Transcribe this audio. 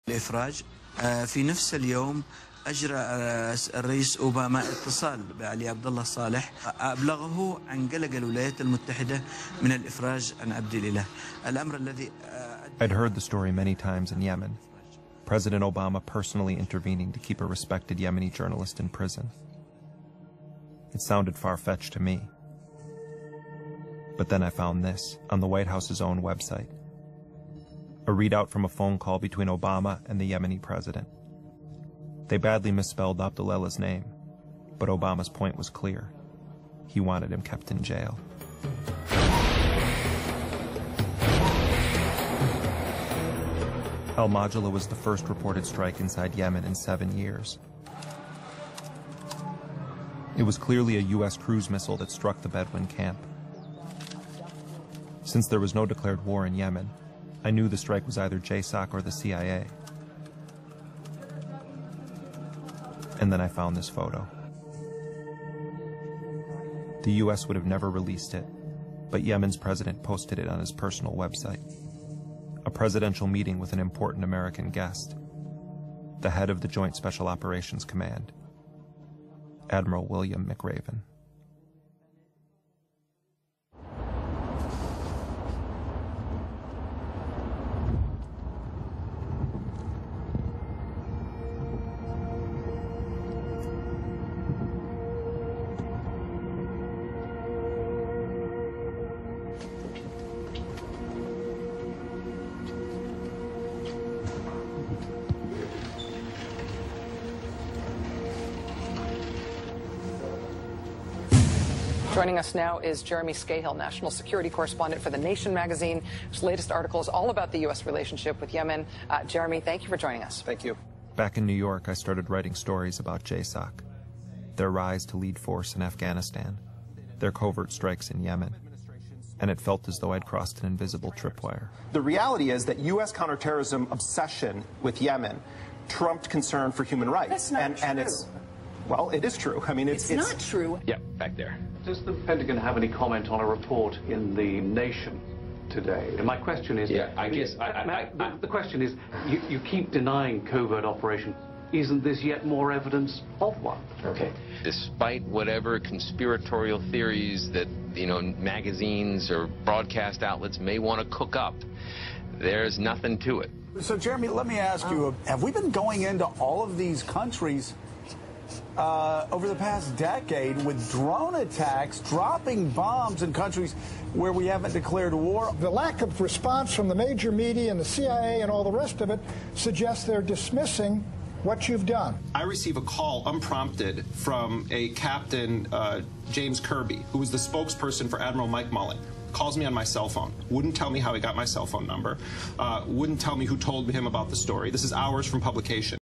الإفراج في نفس اليوم أجرى الرئيس أوباما اتصال بعلي عبد الله صالح أبلغه عن قلق الولايات المتحدة من الإفراج عن عبد الإله. الأمر الذي I'd heard the story many times in Yemen. President Obama personally intervening to keep a respected Yemeni journalist in prison. It sounded far-fetched to me. But then I found this on the White House's own website. A readout from a phone call between Obama and the Yemeni president. They badly misspelled Abdullah's name, but Obama's point was clear. He wanted him kept in jail. Al-Majala was the first reported strike inside Yemen in 7 years. It was clearly a U.S. cruise missile that struck the Bedouin camp. Since there was no declared war in Yemen, I knew the strike was either JSOC or the CIA. And then I found this photo. The U.S. would have never released it, but Yemen's president posted it on his personal website. A presidential meeting with an important American guest, the head of the Joint Special Operations Command, Admiral William McRaven. Joining us now is Jeremy Scahill, national security correspondent for The Nation magazine, whose latest article is all about the U.S. relationship with Yemen. Jeremy, thank you for joining us. Thank you. Back in New York, I started writing stories about JSOC, their rise to lead force in Afghanistan, their covert strikes in Yemen, and it felt as though I'd crossed an invisible tripwire. The reality is that U.S. counterterrorism obsession with Yemen trumped concern for human rights. That's not true. And it's, well, it is true. I mean, it's not true. Yeah, back there. Does the Pentagon have any comment on a report in The Nation today? And my question is... Yeah, I guess... the question is, you keep denying covert operation. Isn't this yet more evidence of one? Okay. Despite whatever conspiratorial theories that, magazines or broadcast outlets may want to cook up, there's nothing to it. So, Jeremy, let me ask you, have we been going into all of these countries over the past decade with drone attacks, dropping bombs in countries where we haven't declared war? The lack of response from the major media and the CIA and all the rest of it suggests they're dismissing what you've done. I receive a call unprompted from a Captain James Kirby, who was the spokesperson for Admiral Mike Mullen. Calls me on my cell phone, wouldn't tell me how he got my cell phone number, wouldn't tell me who told him about the story. This is hours from publication.